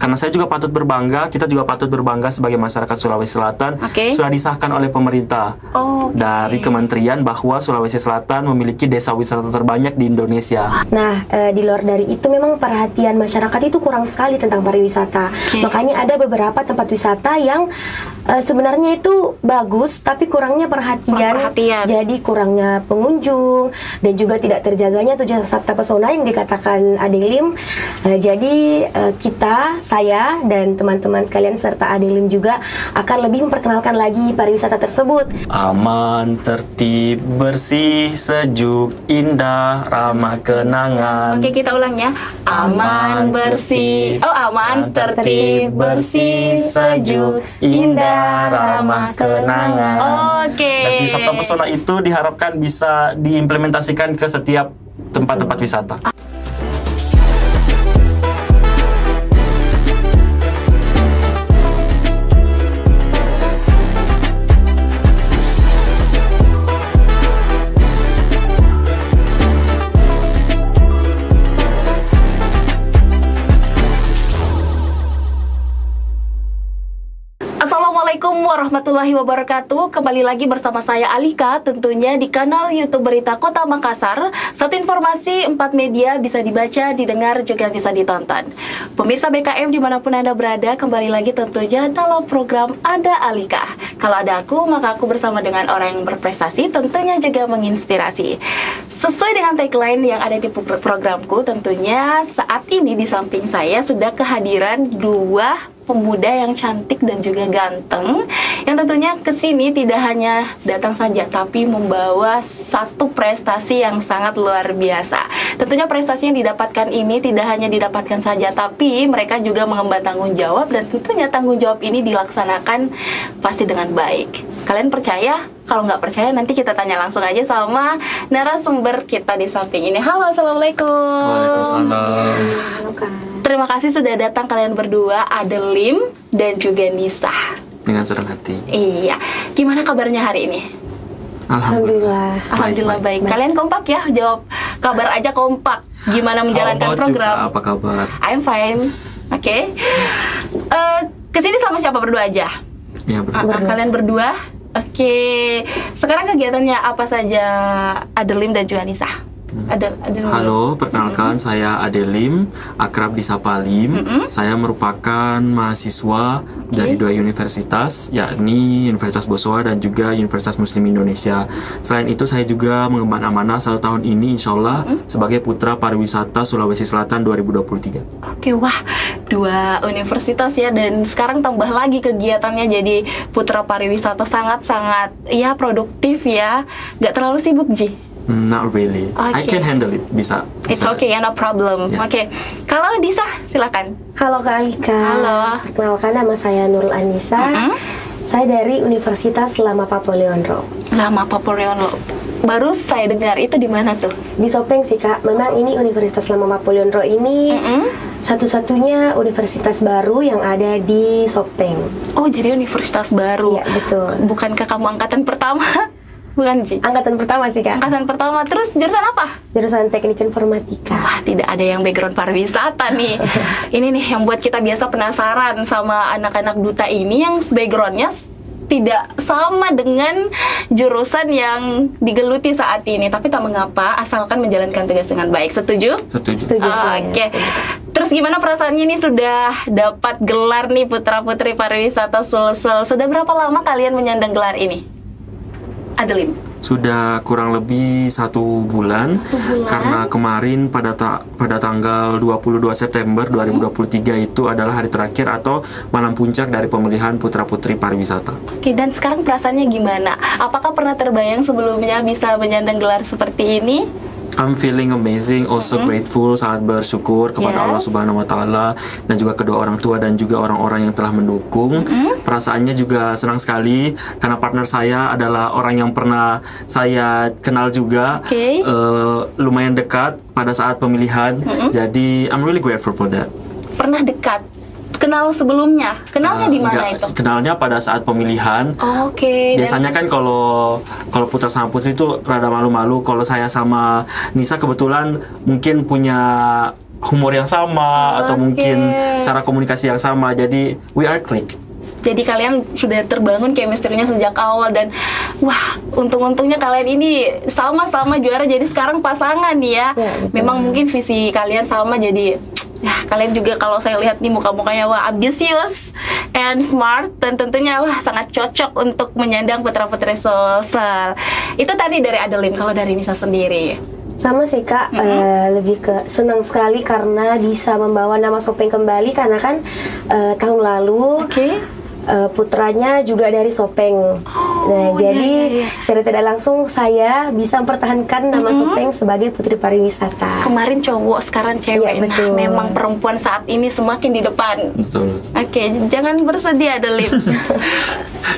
karena saya juga patut berbangga, kita juga patut berbangga sebagai masyarakat Sulawesi Selatan. Sudah disahkan oleh pemerintah dari kementerian bahwa Sulawesi Selatan memiliki desa wisata terbanyak di Indonesia. Nah, di luar dari itu memang perhatian masyarakat itu kurang sekali tentang pariwisata. Makanya ada beberapa tempat wisata yang sebenarnya itu bagus, tapi kurangnya perhatian. Jadi kurangnya pengunjung dan juga tidak terjaganya tujuan sabta pesona yang dikatakan Adelim. Jadi saya dan teman-teman sekalian serta Adelim juga akan lebih memperkenalkan lagi pariwisata tersebut. Aman, tertib, bersih, sejuk, indah, ramah kenangan. Oke, kita ulang ya. Aman, bersih. Aman, tertib, bersih, sejuk, indah, ramah kenangan. Dan wisata pesona itu diharapkan bisa diimplementasikan ke setiap tempat-tempat wisata. Assalamualaikum warahmatullahi wabarakatuh. Kembali lagi bersama saya Alika, tentunya di kanal YouTube Berita Kota Makassar. Satu informasi, 4 media bisa dibaca, didengar, juga bisa ditonton. Pemirsa BKM dimanapun Anda berada, kembali lagi tentunya dalam program Ada Alika. Kalau ada aku, maka aku bersama dengan orang yang berprestasi, tentunya juga menginspirasi. Sesuai dengan tagline yang ada di programku, tentunya saat ini di samping saya sudah kehadiran dua pemuda yang cantik dan juga ganteng, yang tentunya kesini tidak hanya datang saja, tapi membawa satu prestasi yang sangat luar biasa. Tentunya prestasi yang didapatkan ini tidak hanya didapatkan saja, tapi mereka juga mengemban tanggung jawab, dan tentunya tanggung jawab ini dilaksanakan pasti dengan baik. Kalian percaya? Kalau nggak percaya, nanti kita tanya langsung aja sama narasumber kita di samping ini. Halo, assalamualaikum. Waalaikumsalam. Halo, Kak. Terima kasih sudah datang kalian berdua, Adelim dan juga Nisa. Dengan senang hati. Iya. Gimana kabarnya hari ini? Alhamdulillah baik. Kalian kompak ya, jawab kabar aja kompak. Gimana menjalankan program? Juga, apa kabar? I'm fine. Oke. Kesini sama siapa berdua aja? Ya, berdua. Kalian berdua? Oke. Sekarang kegiatannya apa saja, Adelim dan juga Nisa? Adelim. Halo, perkenalkan saya Adelim, akrab disapa Lim. Saya merupakan mahasiswa dari dua universitas, yakni Universitas Bosowa dan juga Universitas Muslim Indonesia. Selain itu, saya juga mengemban amanah 1 tahun ini, insya Allah, sebagai Putra Pariwisata Sulawesi Selatan 2023. Oke, wah, 2 universitas ya, dan sekarang tambah lagi kegiatannya jadi Putra Pariwisata, sangat-sangat ya produktif ya. Gak terlalu sibuk, Ji? Not really. I can handle it. Bisa. It's okay, no problem. Yeah. Oke. Kalau Nisa, silakan. Halo, Kak Alika. Halo. Perkenalkan, nama saya Nurul Anissa. Saya dari Universitas Lama Papoleonro. Lama Papoleonro. Baru saya dengar, itu di mana tuh? Di Sopeng sih, Kak. Memang ini Universitas Lama Papoleonro ini satu-satunya universitas baru yang ada di Sopeng. Oh, jadi universitas baru. Iya, betul. Bukankah kamu angkatan pertama? Bukan, Ji? Angkatan pertama sih, Kak. Angkatan pertama. Terus jurusan apa? Jurusan Teknik Informatika. Wah, tidak ada yang background pariwisata nih. Ini nih yang buat kita biasa penasaran sama anak-anak duta ini yang backgroundnya tidak sama dengan jurusan yang digeluti saat ini. Tapi tak mengapa, asalkan menjalankan tugas dengan baik. Setuju? Setuju. Oke. Terus gimana perasaannya nih sudah dapat gelar nih Putra-Putri Pariwisata Sulsel? Sudah berapa lama kalian menyandang gelar ini? Adelim. Sudah kurang lebih 1 bulan, karena kemarin pada tanggal 22 September 2023 itu adalah hari terakhir atau malam puncak dari pemilihan Putra-Putri Pariwisata. Oke, dan sekarang perasaannya gimana? Apakah pernah terbayang sebelumnya bisa menyandang gelar seperti ini? I'm feeling amazing, also grateful, sangat bersyukur kepada Allah Subhanahu wa Ta'ala, dan juga kedua orang tua dan juga orang-orang yang telah mendukung. Perasaannya juga senang sekali karena partner saya adalah orang yang pernah saya kenal juga, lumayan dekat pada saat pemilihan. Jadi I'm really grateful for that. Pernah dekat? Kenal sebelumnya? Kenalnya di mana itu? Kenalnya pada saat pemilihan. Oke. Biasanya kan kalau putra sama putri itu rada malu-malu. Kalau saya sama Nisa kebetulan mungkin punya humor yang sama atau mungkin cara komunikasi yang sama. Jadi we are click. Jadi kalian sudah terbangun chemistry-nya sejak awal dan wah, untung-untungnya kalian ini sama-sama juara jadi sekarang pasangan nih ya. Memang mungkin visi kalian sama jadi ya kalian juga kalau saya lihat nih muka-mukanya wah ambisius and smart dan tentunya wah sangat cocok untuk menyandang putra-putri Sulsel. Itu tadi dari Adeline, kalau dari Nisa sendiri. Sama sih Kak, lebih ke senang sekali karena bisa membawa nama Sopeng kembali karena kan tahun lalu putranya juga dari Sopeng. Jadi secara tidak langsung saya bisa mempertahankan nama Sopeng sebagai putri pariwisata. Kemarin cowok, sekarang cewek. Betul. Nah, memang perempuan saat ini semakin di depan. Betul. Jangan bersedih Adeline.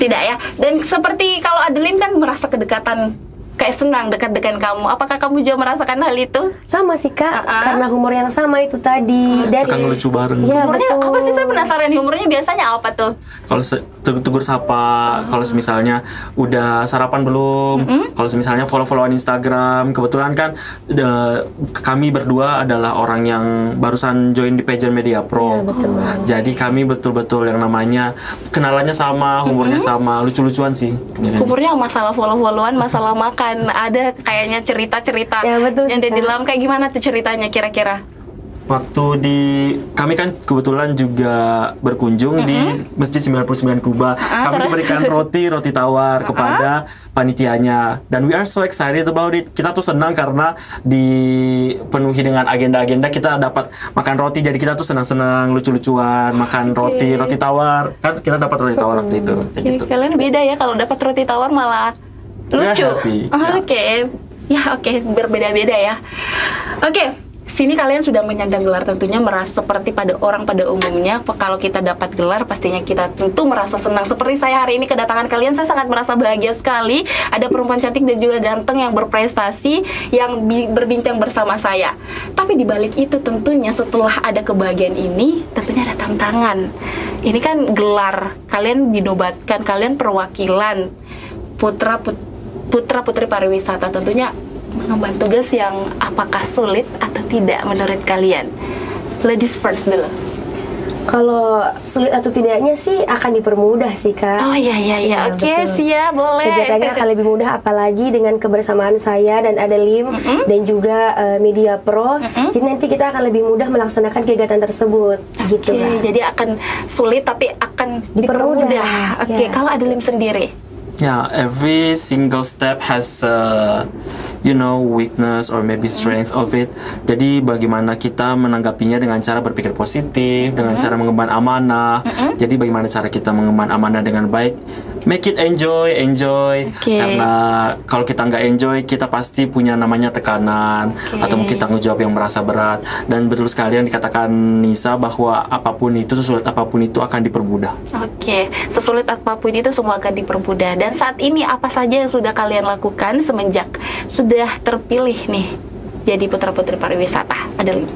Tidak ya. Dan seperti kalau Adeline kan merasa kedekatan, kayak senang dekat dengan kamu. Apakah kamu juga merasakan hal itu? Sama sih Kak, karena humor yang sama itu tadi. Suka ngelucu bareng. Ya, Humornya betul. apa sih? Saya penasaran. Humornya biasanya apa tuh? Kalau tegur sapa, kalau misalnya udah sarapan belum, kalau misalnya follow-followan Instagram, kebetulan kan kami berdua adalah orang yang barusan join di Pageant Media Pro. Ya, betul. Jadi kami betul-betul yang namanya kenalannya sama, humornya sama, lucu-lucuan sih. Ya kan? Humornya masalah follow-followan, masalah makan. Ada kayaknya cerita-cerita Ya, betul yang ada sih, di Kak. dalam. Kayak gimana tuh ceritanya kira-kira? Waktu kami kan kebetulan juga berkunjung di Masjid 99 Kuba. Kami diberikan roti tawar kepada panitianya dan we are so excited about it. Kita tuh senang karena dipenuhi dengan agenda-agenda, kita dapat makan roti, jadi kita tuh senang-senang, lucu-lucuan, makan roti tawar. Kan kita dapat roti tawar waktu itu. Kayak gitu. Kalian beda ya, kalau dapat roti tawar malah lucu. happy. Oke, berbeda-beda ya. Oke. Sini kalian sudah menyandang gelar, tentunya merasa seperti pada umumnya. Kalau kita dapat gelar, pastinya kita tentu merasa senang. Seperti saya hari ini kedatangan kalian, saya sangat merasa bahagia sekali. Ada perempuan cantik dan juga ganteng yang berprestasi, yang berbincang bersama saya. Tapi di balik itu tentunya setelah ada kebahagiaan ini, tentunya ada tantangan. Ini kan gelar, kalian dinobatkan, kalian perwakilan putra-putri pariwisata, tentunya mengemban tugas yang apakah sulit atau tidak menurut kalian? Ladies first dulu. Kalau sulit atau tidaknya sih akan dipermudah sih Kak. Oh iya. Oke, betul. siap, boleh. Kegiatannya akan lebih mudah apalagi dengan kebersamaan saya dan Adeline dan juga Media Pro. Jadi nanti kita akan lebih mudah melaksanakan kegiatan tersebut. Gitu Oke, lah. jadi akan sulit tapi akan Dipermudah. dipermudah. Oke, Ya. kalau Adeline sendiri. Yeah, every single step has weakness or maybe strength of it. Jadi bagaimana kita menanggapinya dengan cara berpikir positif, dengan cara mengemban amanah. Jadi bagaimana cara kita mengemban amanah dengan baik? Make it enjoy. Oke. Karena kalau kita nggak enjoy, kita pasti punya namanya tekanan atau mungkin tanggung jawab yang merasa berat. Dan betul sekali yang dikatakan Nisa bahwa apapun itu, sesulit apapun itu akan dipermudah. Oke, sesulit apapun itu semua akan dipermudah. Dan saat ini apa saja yang sudah kalian lakukan semenjak sudah terpilih nih jadi putra-putri pariwisata? Adeline.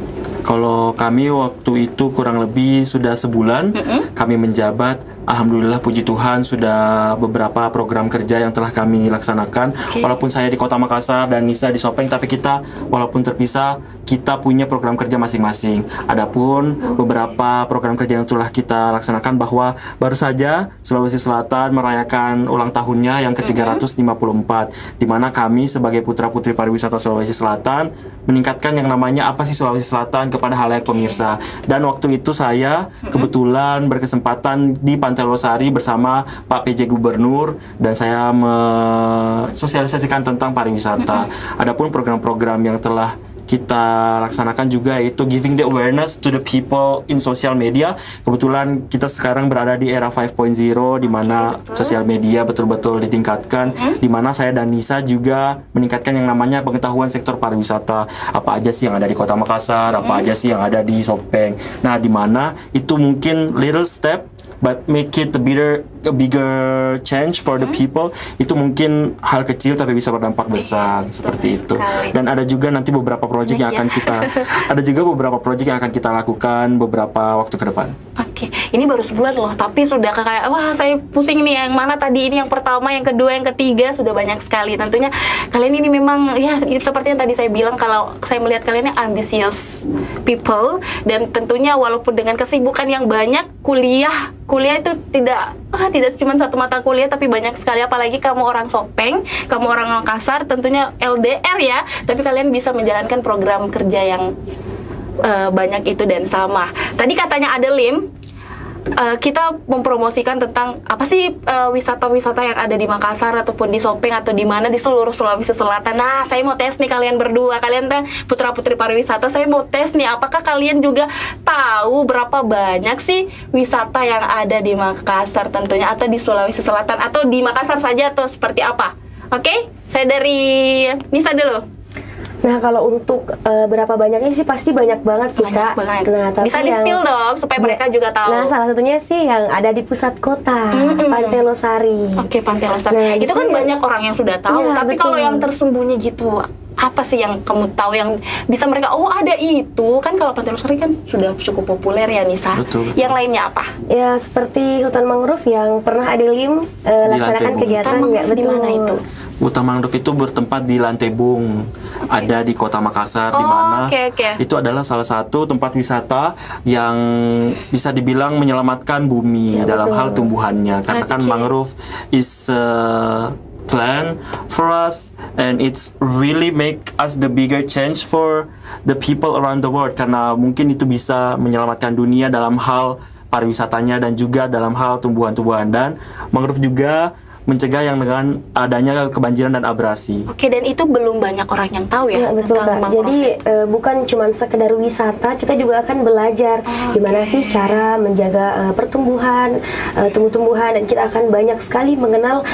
Kalau kami waktu itu kurang lebih sudah sebulan kami menjabat. Alhamdulillah, puji Tuhan, sudah beberapa program kerja yang telah kami laksanakan. Walaupun saya di Kota Makassar dan Nisa di Sopeng, tapi kita walaupun terpisah, kita punya program kerja masing-masing. Adapun beberapa program kerja yang telah kita laksanakan, bahwa baru saja Sulawesi Selatan merayakan ulang tahunnya yang ke-354, di mana kami sebagai putra-putri pariwisata Sulawesi Selatan meningkatkan yang namanya apa sih Sulawesi Selatan kepada halayak pemirsa. Dan waktu itu saya kebetulan berkesempatan di Pantai Losari bersama Pak PJ Gubernur, dan saya mensosialisasikan tentang pariwisata. Adapun program-program yang telah kita laksanakan juga yaitu giving the awareness to the people in social media. Kebetulan kita sekarang berada di era 5.0 di mana sosial media betul-betul ditingkatkan, di mana saya dan Nisa juga meningkatkan yang namanya pengetahuan sektor pariwisata. Apa aja sih yang ada di Kota Makassar, apa aja sih yang ada di Sopeng. Nah, di mana itu mungkin little step but make it a bigger a bigger change for the people, itu mungkin hal kecil tapi bisa berdampak besar seperti itu. Dan ada juga nanti beberapa project yang akan kita ada juga beberapa project yang akan kita lakukan beberapa waktu ke depan. Oke, ini baru sebulan loh, tapi sudah kayak wah saya pusing nih, yang mana tadi ini yang pertama, yang kedua, yang ketiga, sudah banyak sekali. Tentunya kalian ini memang ya seperti yang tadi saya bilang, kalau saya melihat kalian ini ambitious people, dan tentunya walaupun dengan kesibukan yang banyak, kuliah itu tidak cuma satu mata kuliah tapi banyak sekali, apalagi kamu orang Sopeng, kamu orang Makassar, tentunya LDR ya, tapi kalian bisa menjalankan program kerja yang banyak itu dan sama. Tadi katanya Adelim, kita mempromosikan tentang apa sih wisata-wisata yang ada di Makassar ataupun di Sopeng atau di mana di seluruh Sulawesi Selatan. Nah, saya mau tes nih kalian berdua, kalian kan putra-putri pariwisata, saya mau tes nih, apakah kalian juga tahu berapa banyak sih wisata yang ada di Makassar tentunya, atau di Sulawesi Selatan, atau di Makassar saja, atau seperti apa? Oke, saya dari Nisa dulu. Nah, kalau untuk berapa banyaknya sih pasti banyak banget sih, Kak. Nah, tapi bisa di-spill dong supaya mereka juga tahu. Nah, salah satunya sih yang ada di pusat kota, Pantai Losari. Oke, Pantai Losari. Nah, itu kan banyak orang yang sudah tahu, ya, tapi betul. kalau yang tersembunyi gitu, apa sih yang kamu tahu yang bisa mereka, oh ada itu, kan kalau Pantai Losari kan sudah cukup populer ya, Nisa. Betul. Yang lainnya apa? Ya, seperti hutan mangrove yang pernah Adelim laksanakan kegiatan. Hutan Ya, mangrove di mana itu? Hutan mangrove itu bertempat di Lantebung, ada di Kota Makassar, di mana itu adalah salah satu tempat wisata yang bisa dibilang menyelamatkan bumi dalam hal tumbuhannya, karena kan mangrove is plan for us, and it's really make us the bigger change for the people around the world, karena mungkin itu bisa menyelamatkan dunia dalam hal pariwisatanya dan juga dalam hal tumbuhan-tumbuhan, dan mangrove juga mencegah yang dengan adanya kebanjiran dan abrasi. Oke, dan itu belum banyak orang yang tahu ya, betul, tentang Kak. mangrove. Jadi bukan cuma sekedar wisata, kita juga akan belajar gimana sih cara menjaga pertumbuhan, tumbuh-tumbuhan, dan kita akan banyak sekali mengenal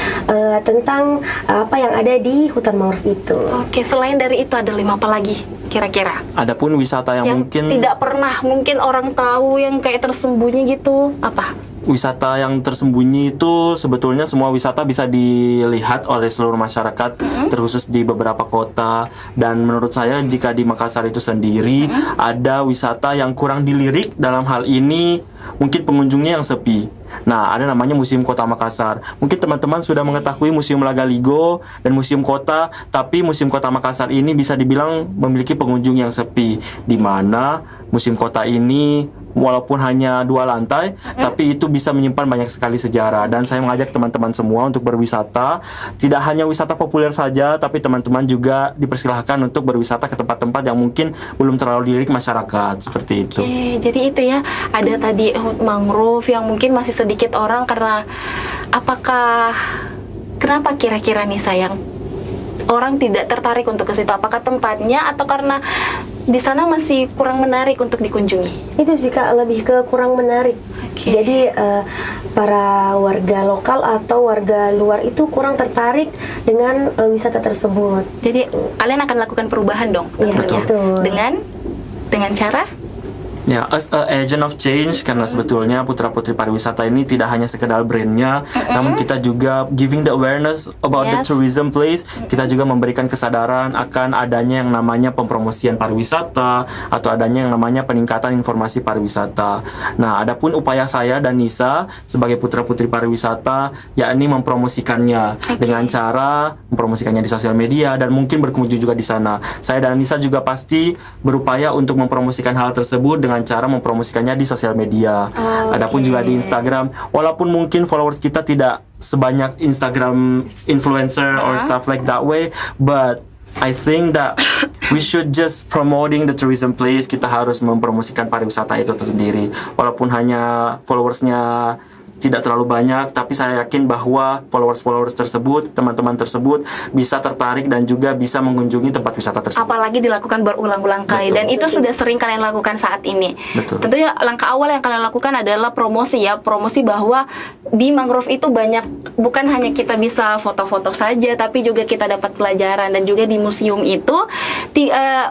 tentang apa yang ada di hutan mangrove itu. Oke, selain dari itu ada 5 apa lagi kira-kira? Adapun wisata yang mungkin tidak pernah mungkin orang tahu, yang kayak tersembunyi gitu, apa? Wisata yang tersembunyi itu sebetulnya semua wisata bisa dilihat oleh seluruh masyarakat, terkhusus di beberapa kota. Dan menurut saya jika di Makassar itu sendiri ada wisata yang kurang dilirik dalam hal ini, mungkin pengunjungnya yang sepi. Nah, ada namanya Museum Kota Makassar. Mungkin teman-teman sudah mengetahui Museum Lagaligo dan Museum Kota, tapi Museum Kota Makassar ini bisa dibilang memiliki pengunjung yang sepi, di mana Museum Kota ini walaupun hanya 2 lantai, tapi itu bisa menyimpan banyak sekali sejarah. Dan saya mengajak teman-teman semua untuk berwisata, tidak hanya wisata populer saja, tapi teman-teman juga dipersilahkan untuk berwisata ke tempat-tempat yang mungkin belum terlalu dilirik masyarakat, seperti itu. Oke, jadi itu ya, ada tadi mangrove yang mungkin masih sedikit orang, karena kenapa kira-kira nih sayang orang tidak tertarik untuk ke situ? Apakah tempatnya, atau karena di sana masih kurang menarik untuk dikunjungi? Itu sih, Kak, lebih ke kurang menarik. Jadi para warga lokal atau warga luar itu kurang tertarik dengan wisata tersebut. Jadi kalian akan lakukan perubahan dong tentunya. Betul. Dengan cara? Ya, as a agent of change, karena sebetulnya Putra Putri Pariwisata ini tidak hanya sekedar brandnya, namun kita juga giving the awareness about the tourism place. Kita juga memberikan kesadaran akan adanya yang namanya pempromosian pariwisata, atau adanya yang namanya peningkatan informasi pariwisata. Nah, adapun upaya saya dan Nisa sebagai Putra Putri Pariwisata, yakni mempromosikannya dengan cara mempromosikannya di sosial media dan mungkin berkunjung juga di sana. Saya dan Nisa juga pasti berupaya untuk mempromosikan hal tersebut dengan cara mempromosikannya di sosial media. Adapun juga di Instagram, walaupun mungkin followers kita tidak sebanyak Instagram influencer or stuff like that way, but I think that we should just promoting the tourism place. Kita harus mempromosikan pariwisata itu tersendiri, walaupun hanya followersnya tidak terlalu banyak, tapi saya yakin bahwa followers tersebut, teman-teman tersebut bisa tertarik dan juga bisa mengunjungi tempat wisata tersebut. Apalagi dilakukan berulang-ulang kali. Dan itu sudah sering kalian lakukan saat ini. Betul. Tentunya langkah awal yang kalian lakukan adalah promosi ya, promosi bahwa di mangrove itu banyak, bukan hanya kita bisa foto-foto saja, tapi juga kita dapat pelajaran. Dan juga di museum itu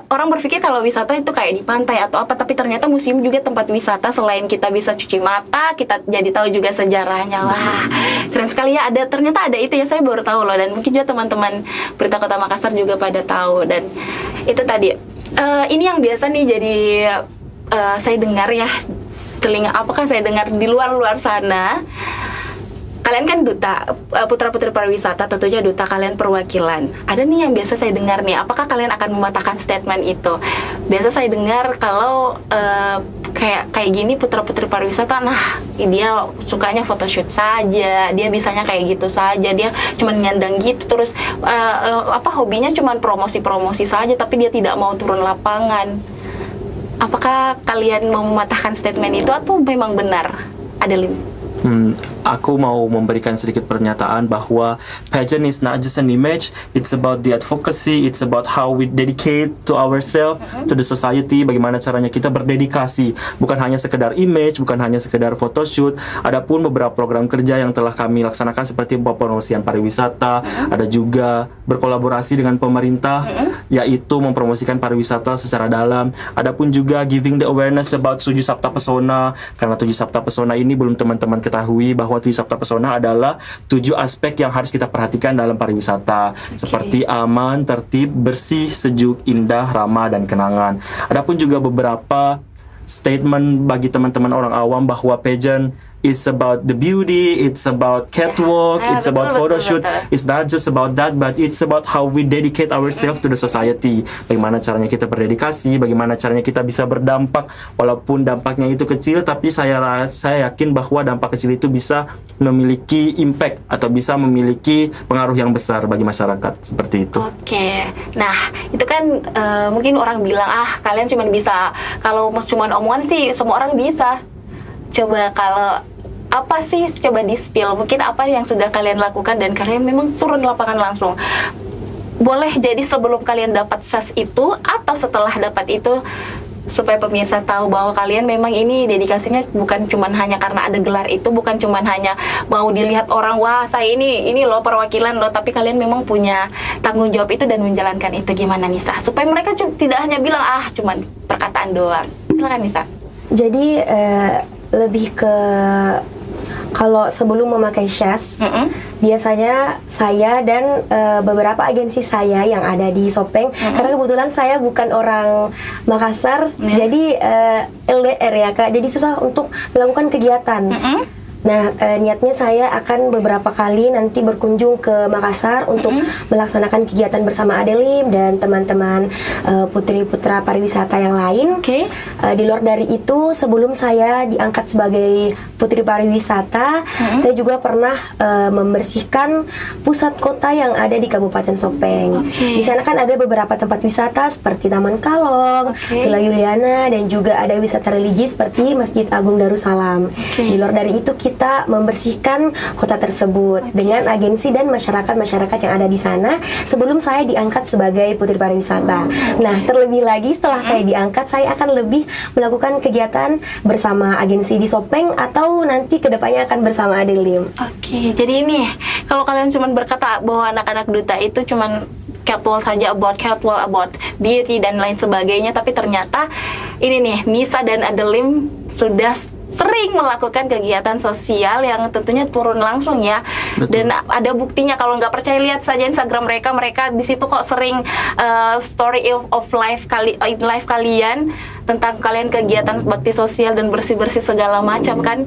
orang berpikir kalau wisata itu kayak di pantai atau apa, tapi ternyata museum juga tempat wisata. Selain kita bisa cuci mata, kita jadi tahu juga sejarahnya. Wah, keren sekali ya, ternyata ada itu ya, saya baru tahu loh. Dan mungkin juga teman-teman Berita Kota Makassar juga pada tahu. Dan itu tadi ini yang biasa nih jadi saya dengar ya, apakah saya dengar di luar sana, kalian kan duta, putra-putri pariwisata, tentunya duta, kalian perwakilan. Ada nih yang biasa saya dengar nih, apakah kalian akan mematahkan statement itu? Biasa saya dengar kalau kayak gini putra-putri pariwisata, nah dia sukanya photoshoot saja, dia bisanya kayak gitu saja, dia cuma nyandang gitu terus, hobinya cuma promosi-promosi saja, tapi dia tidak mau turun lapangan. Apakah kalian mau mematahkan statement itu atau memang benar? Adelim? Aku mau memberikan sedikit pernyataan bahwa pageant is not just an image, it's about the advocacy, it's about how we dedicate to ourselves, to the society, bagaimana caranya kita berdedikasi, bukan hanya sekedar image, bukan hanya sekedar photoshoot. Adapun beberapa program kerja yang telah kami laksanakan seperti pempromosian pariwisata, ada juga berkolaborasi dengan pemerintah, yaitu mempromosikan pariwisata secara dalam. Adapun juga giving the awareness about Tujuh Sabta Pesona, karena Tujuh Sabta Pesona ini belum teman-teman ketahui bahwa Tujuh Sabta Pesona adalah 7 aspek yang harus kita perhatikan dalam pariwisata, seperti aman, tertib, bersih, sejuk, indah, ramah, dan kenangan. Adapun juga beberapa statement bagi teman-teman orang awam bahwa pageant is about the beauty, it's about catwalk, it's about photoshoot. It's not just about that, but it's about how we dedicate ourselves to the society. Bagaimana caranya kita berdedikasi, bagaimana caranya kita bisa berdampak, walaupun dampaknya itu kecil, tapi saya yakin bahwa dampak kecil itu bisa memiliki impact atau bisa memiliki pengaruh yang besar bagi masyarakat, seperti itu. Oke, nah itu kan mungkin orang bilang kalian cuma bisa, kalau cuma omongan sih semua orang bisa. Coba kalau apa sih, coba di-spill mungkin apa yang sudah kalian lakukan dan kalian memang turun lapangan langsung. Boleh jadi sebelum kalian dapat SAS itu atau setelah dapat itu, supaya pemirsa tahu bahwa kalian memang ini dedikasinya bukan cuma hanya karena ada gelar itu, bukan cuma hanya mau dilihat orang, wah saya ini loh perwakilan loh, tapi kalian memang punya tanggung jawab itu dan menjalankan itu. Gimana Nisa? Supaya mereka tidak hanya bilang cuma perkataan doang. Silakan Nisa. Jadi lebih ke kalau sebelum memakai SAS, biasanya saya dan beberapa agensi saya yang ada di Sopeng, karena kebetulan saya bukan orang Makassar, jadi LDR ya Kak, jadi susah untuk melakukan kegiatan. Nah, niatnya saya akan beberapa kali nanti berkunjung ke Makassar untuk melaksanakan kegiatan bersama Adelim dan teman-teman putri-putra pariwisata yang lain. Di luar dari itu, sebelum saya diangkat sebagai putri pariwisata, saya juga pernah membersihkan pusat kota yang ada di Kabupaten Sopeng. Di sana kan ada beberapa tempat wisata seperti Taman Kalong, Villa Juliana, dan juga ada wisata religi seperti Masjid Agung Darussalam. Di luar dari itu, kita membersihkan kota tersebut dengan agensi dan masyarakat yang ada di sana sebelum saya diangkat sebagai putri pariwisata. Nah, terlebih lagi setelah saya diangkat, saya akan lebih melakukan kegiatan bersama agensi di Sopeng atau nanti kedepannya akan bersama Adelim. Jadi ini kalau kalian cuma berkata bahwa anak-anak duta itu cuma catwalk saja, about catwalk, about beauty dan lain sebagainya, tapi ternyata ini nih Nisa dan Adelim sudah sering melakukan kegiatan sosial yang tentunya turun langsung ya. Dan ada buktinya, kalau nggak percaya lihat saja Instagram mereka di situ kok sering story of life kalian tentang kalian kegiatan bakti sosial dan bersih-bersih segala macam kan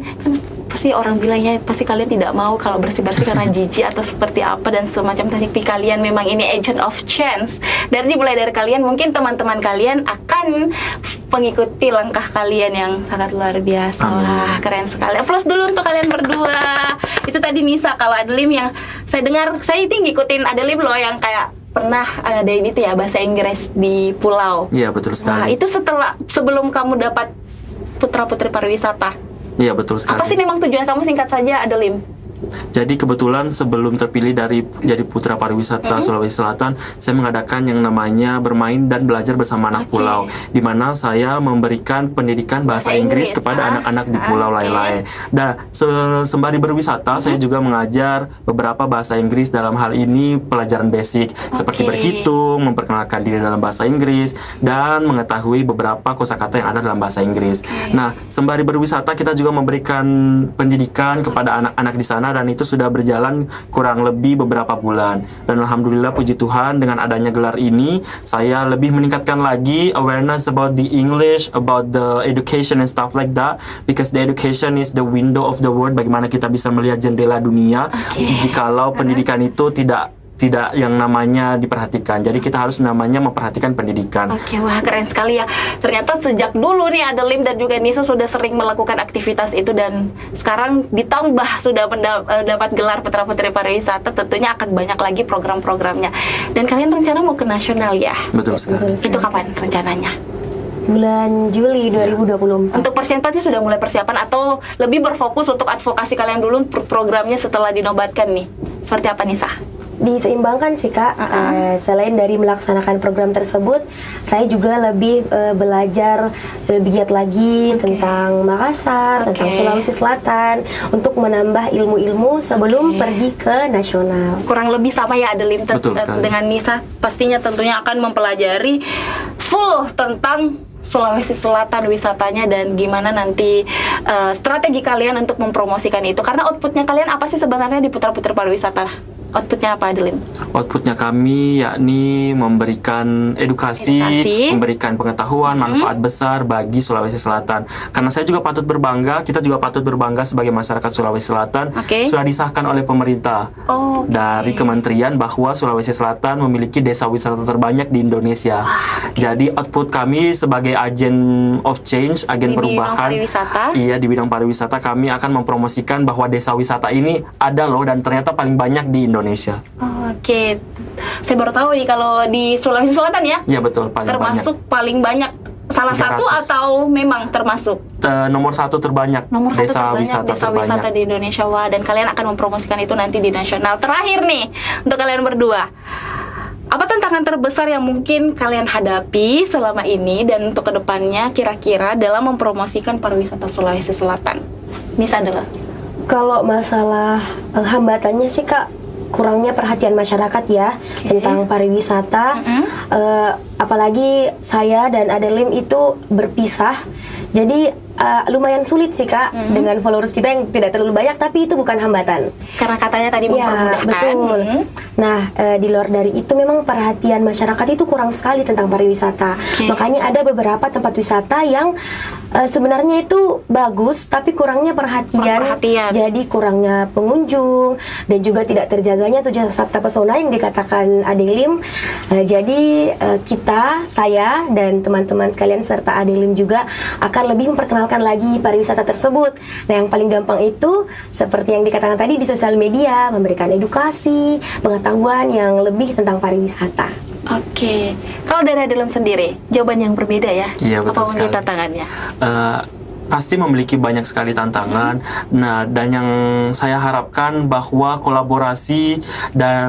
pasti orang bilangnya pasti kalian tidak mau kalau bersih-bersih karena jijik atau seperti apa dan semacam, tapi kalian memang ini agent of change. Mulai dari kalian, mungkin teman-teman kalian akan mengikuti langkah kalian yang sangat luar biasa. Wah, keren sekali. Aplaus dulu untuk kalian berdua. Itu tadi Nisa. Kalau Adelim yang saya dengar, saya itu ngikutin Adelim loh yang kayak pernah ada ini tuh ya bahasa Inggris di pulau. Iya, betul sekali. Wah, itu sebelum kamu dapat putra-putri pariwisata. Iya, betul sekali. Apa sih memang tujuan kamu, singkat saja Adelim? Jadi kebetulan sebelum terpilih jadi Putra Pariwisata Sulawesi Selatan, saya mengadakan yang namanya bermain dan belajar bersama anak pulau, di mana saya memberikan pendidikan bahasa Inggris kepada anak-anak di Pulau Lai-Lai. Dan sembari berwisata, saya juga mengajar beberapa bahasa Inggris, dalam hal ini pelajaran basic seperti berhitung, memperkenalkan diri dalam bahasa Inggris, dan mengetahui beberapa kosakata yang ada dalam bahasa Inggris. Nah, sembari berwisata kita juga memberikan pendidikan kepada anak-anak di sana, dan itu sudah berjalan kurang lebih beberapa bulan. Dan alhamdulillah, puji Tuhan, dengan adanya gelar ini saya lebih meningkatkan lagi awareness about the English, about the education and stuff like that, because the education is the window of the world. Bagaimana kita bisa melihat jendela dunia jikalau pendidikan itu tidak yang namanya diperhatikan. Jadi kita harus namanya memperhatikan pendidikan. Wah, keren sekali ya. Ternyata sejak dulu nih Adelim dan juga Nisa sudah sering melakukan aktivitas itu, dan sekarang ditambah sudah mendapat gelar Putra Putri Pariwisata, tentunya akan banyak lagi program-programnya. Dan kalian rencana mau ke nasional ya? Betul sekali. Itu kapan rencananya? Bulan Juli 2024. Untuk persiapannya sudah mulai persiapan atau lebih berfokus untuk advokasi kalian dulu programnya setelah dinobatkan nih? Seperti apa Nisa? Diseimbangkan sih Kak. Selain dari melaksanakan program tersebut, saya juga lebih belajar lebih giat lagi tentang Makassar, tentang Sulawesi Selatan, untuk menambah ilmu-ilmu sebelum pergi ke nasional. Kurang lebih sama ya Adelim dengan Nisa, pastinya tentunya akan mempelajari full tentang Sulawesi Selatan wisatanya, dan gimana nanti strategi kalian untuk mempromosikan itu. Karena outputnya kalian apa sih sebenarnya di Putra Putri Pariwisata? Outputnya apa, Adelim? Outputnya kami yakni memberikan edukasi, memberikan pengetahuan, manfaat besar bagi Sulawesi Selatan. Karena saya juga patut berbangga, kita juga patut berbangga sebagai masyarakat Sulawesi Selatan, sudah disahkan oleh pemerintah dari kementerian bahwa Sulawesi Selatan memiliki desa wisata terbanyak di Indonesia. Jadi output kami sebagai agen of change, agen perubahan, di bidang pariwisata, kami akan mempromosikan bahwa desa wisata ini ada loh, dan ternyata paling banyak di Indonesia. Saya baru tahu nih kalau di Sulawesi Selatan ya? Iya betul, termasuk paling banyak. Salah 300. Satu atau memang termasuk? Nomor satu terbanyak. Desa wisata di Indonesia. Wah, dan kalian akan mempromosikan itu nanti di nasional. Terakhir nih, untuk kalian berdua, apa tantangan terbesar yang mungkin kalian hadapi selama ini dan untuk kedepannya kira-kira dalam mempromosikan pariwisata Sulawesi Selatan? Nisa adalah? Kalau masalah hambatannya sih Kak, kurangnya perhatian masyarakat ya tentang pariwisata. Apalagi saya dan Adelim itu berpisah, jadi lumayan sulit sih Kak dengan followers kita yang tidak terlalu banyak, tapi itu bukan hambatan. Karena katanya tadi mempermudahkan. Betul. Nah, di luar dari itu memang perhatian masyarakat itu kurang sekali tentang pariwisata. Makanya ada beberapa tempat wisata yang sebenarnya itu bagus, tapi kurangnya perhatian. Jadi kurangnya pengunjung dan juga tidak terjaganya tujuh sabta pesona yang dikatakan Adelim. Jadi saya dan teman-teman sekalian serta Adelim juga akan lebih memperkenalkan lagi pariwisata tersebut. Nah, yang paling gampang itu seperti yang dikatakan tadi di sosial media, memberikan edukasi, pengetahuan yang lebih tentang pariwisata. Kalau dari Adelim sendiri, jawaban yang berbeda ya? Iya, betul sekali. Apa tantangannya? Pasti memiliki banyak sekali tantangan. Nah, dan yang saya harapkan bahwa kolaborasi dan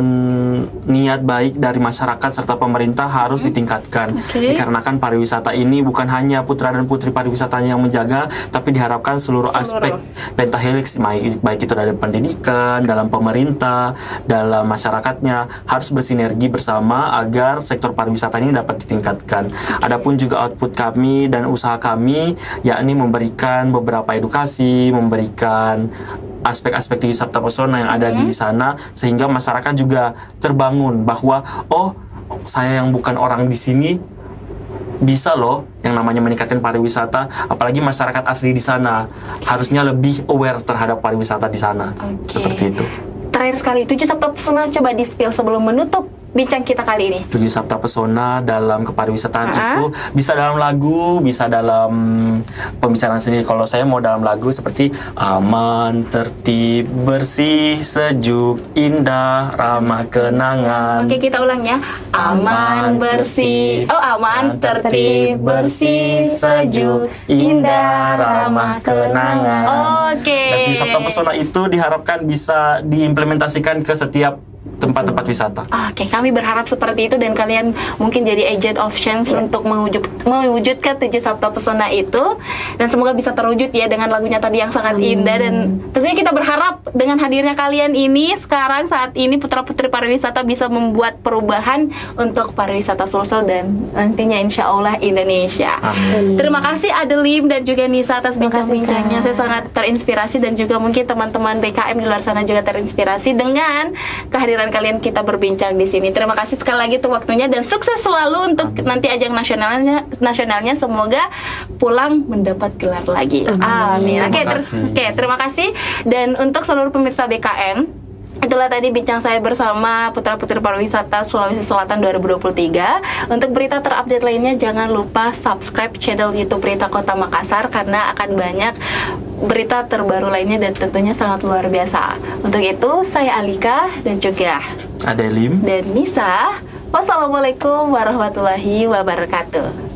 niat baik dari masyarakat serta pemerintah harus ditingkatkan. Dikarenakan pariwisata ini bukan hanya putra dan putri pariwisatanya yang menjaga, tapi diharapkan seluruh aspek pentahelix, baik itu dari pendidikan, dalam pemerintah, dalam masyarakatnya, harus bersinergi bersama agar sektor pariwisata ini dapat ditingkatkan. Adapun juga output kami dan usaha kami, yakni memberikan beberapa edukasi, memberikan aspek-aspek di sabta pesona yang ada di sana, sehingga masyarakat juga terbangun bahwa saya yang bukan orang di sini bisa loh yang namanya meningkatkan pariwisata, apalagi masyarakat asli di sana harusnya lebih aware terhadap pariwisata di sana. Seperti itu. Terakhir sekali, 7 sabta pesona coba di-spill sebelum menutup bincang kita kali ini? 7 Sabta Pesona dalam kepariwisataan itu bisa dalam lagu, bisa dalam pembicaraan sendiri. Kalau saya mau dalam lagu seperti aman, tertib, bersih, sejuk, indah, ramah kenangan. Oke, kita ulang ya. Aman, bersih. Aman, tertib, bersih, sejuk, indah, ramah kenangan. Oke. Dan 7 Sabta Pesona itu diharapkan bisa diimplementasikan ke setiap tempat-tempat wisata. Oke, kami berharap seperti itu dan kalian mungkin jadi agent of change untuk mewujudkan 7 Sabta Pesona itu, dan semoga bisa terwujud ya dengan lagunya tadi yang sangat indah. Dan tentunya kita berharap dengan hadirnya kalian ini sekarang saat ini putra-putri pariwisata bisa membuat perubahan untuk pariwisata Sulsel dan nantinya insya Allah Indonesia. Amin. Terima kasih Adelim dan juga Nisa atas bincang-bincangnya. Saya sangat terinspirasi dan juga mungkin teman-teman BKM di luar sana juga terinspirasi dengan kehadiran kalian kita berbincang di sini. Terima kasih sekali lagi untuk waktunya dan sukses selalu untuk nanti ajang nasionalnya. Semoga pulang mendapat gelar lagi. Amin. Oke, terima kasih. Dan untuk seluruh pemirsa BKM, itulah tadi bincang saya bersama Putra-Putri Pariwisata Sulawesi Selatan 2023. Untuk berita terupdate lainnya jangan lupa subscribe channel YouTube Berita Kota Makassar karena akan banyak berita terbaru lainnya dan tentunya sangat luar biasa. Untuk itu saya Alika dan juga Adelim dan Nisa. Wassalamualaikum warahmatullahi wabarakatuh.